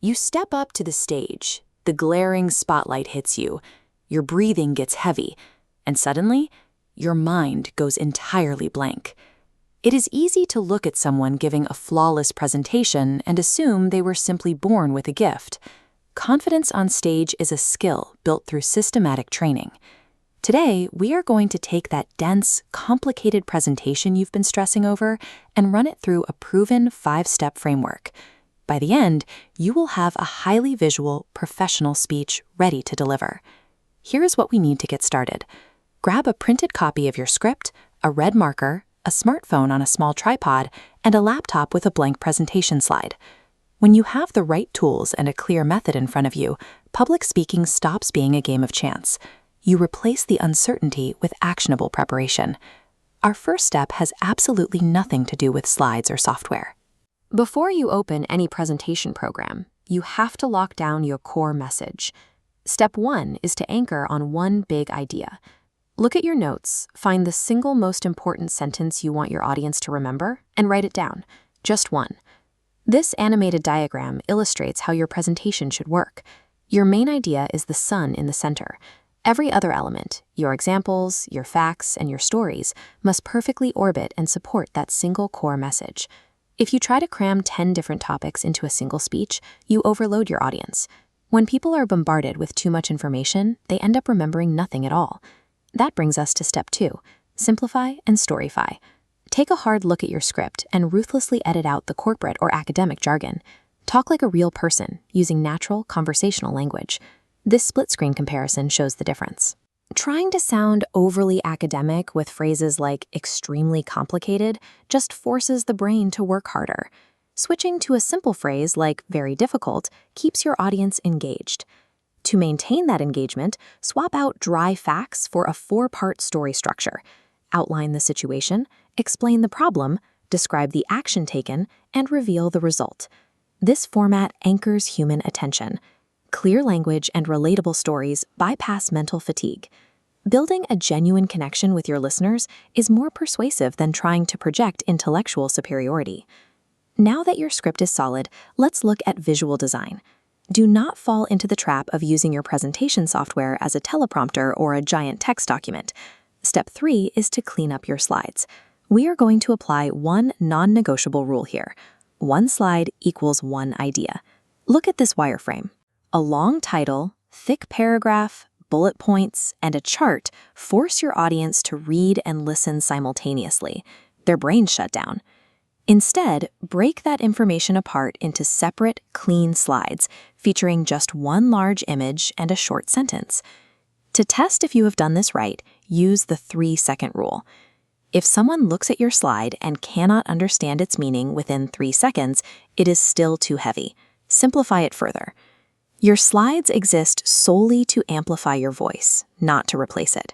You step up to the stage, the glaring spotlight hits you, your breathing gets heavy, and suddenly, your mind goes entirely blank. It is easy to look at someone giving a flawless presentation and assume they were simply born with a gift. Confidence on stage is a skill built through systematic training. Today, we are going to take that dense, complicated presentation you've been stressing over and run it through a proven 5-step framework. By the end, you will have a highly visual, professional speech ready to deliver. Here is what we need to get started. Grab a printed copy of your script, a red marker, a smartphone on a small tripod, and a laptop with a blank presentation slide. When you have the right tools and a clear method in front of you, public speaking stops being a game of chance. You replace the uncertainty with actionable preparation. Our first step has absolutely nothing to do with slides or software. Before you open any presentation program, you have to lock down your core message. Step 1 is to anchor on one big idea. Look at your notes, find the single most important sentence you want your audience to remember, and write it down. Just one. This animated diagram illustrates how your presentation should work. Your main idea is the sun in the center. Every other element, your examples, your facts, and your stories, must perfectly orbit and support that single core message. If you try to cram 10 different topics into a single speech, you overload your audience. When people are bombarded with too much information, they end up remembering nothing at all. That brings us to step 2, simplify and storyfy. Take a hard look at your script and ruthlessly edit out the corporate or academic jargon. Talk like a real person, using natural, conversational language. This split-screen comparison shows the difference. Trying to sound overly academic with phrases like extremely complicated just forces the brain to work harder. Switching to a simple phrase like very difficult keeps your audience engaged. To maintain that engagement, swap out dry facts for a 4-part story structure. Outline the situation, explain the problem, describe the action taken, and reveal the result. This format anchors human attention. Clear language and relatable stories bypass mental fatigue. Building a genuine connection with your listeners is more persuasive than trying to project intellectual superiority. Now that your script is solid, let's look at visual design. Do not fall into the trap of using your presentation software as a teleprompter or a giant text document. Step 3 is to clean up your slides. We are going to apply one non-negotiable rule here. One slide equals one idea. Look at this wireframe. A long title, thick paragraph, bullet points, and a chart force your audience to read and listen simultaneously. Their brains shut down. Instead, break that information apart into separate, clean slides, featuring just one large image and a short sentence. To test if you have done this right, use the 3-second rule. If someone looks at your slide and cannot understand its meaning within 3 seconds, it is still too heavy. Simplify it further. Your slides exist solely to amplify your voice, not to replace it.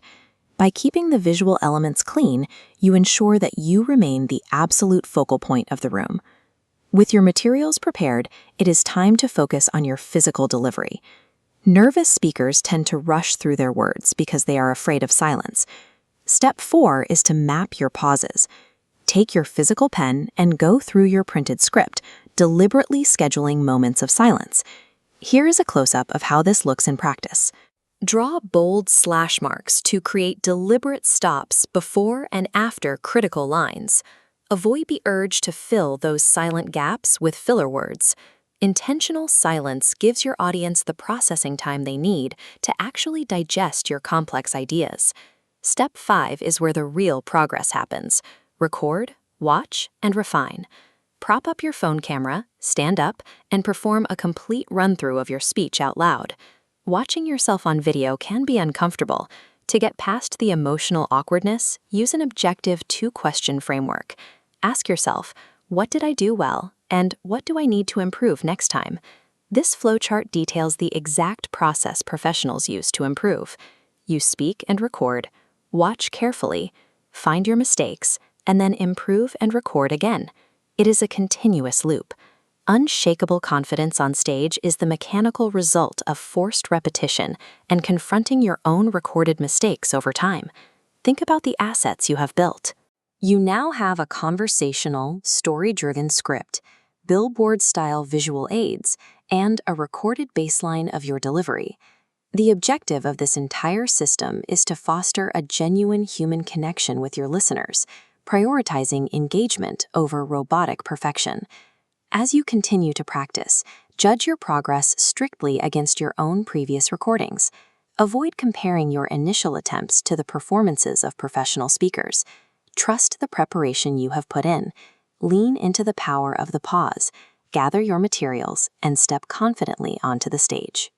By keeping the visual elements clean, you ensure that you remain the absolute focal point of the room. With your materials prepared, it is time to focus on your physical delivery. Nervous speakers tend to rush through their words because they are afraid of silence. Step 4 is to map your pauses. Take your physical pen and go through your printed script, deliberately scheduling moments of silence. Here is a close-up of how this looks in practice. Draw bold slash marks to create deliberate stops before and after critical lines. Avoid the urge to fill those silent gaps with filler words. Intentional silence gives your audience the processing time they need to actually digest your complex ideas. Step 5 is where the real progress happens. Record, watch, and refine. Prop up your phone camera, stand up, and perform a complete run-through of your speech out loud. Watching yourself on video can be uncomfortable. To get past the emotional awkwardness, use an objective 2-question framework. Ask yourself, what did I do well, and what do I need to improve next time? This flowchart details the exact process professionals use to improve. You speak and record, watch carefully, find your mistakes, and then improve and record again. It is a continuous loop. Unshakable confidence on stage is the mechanical result of forced repetition and confronting your own recorded mistakes over time. Think about the assets you have built. You now have a conversational, story-driven script, billboard-style visual aids, and a recorded baseline of your delivery. The objective of this entire system is to foster a genuine human connection with your listeners, prioritizing engagement over robotic perfection. As you continue to practice, judge your progress strictly against your own previous recordings. Avoid comparing your initial attempts to the performances of professional speakers. Trust the preparation you have put in. Lean into the power of the pause. Gather your materials and step confidently onto the stage.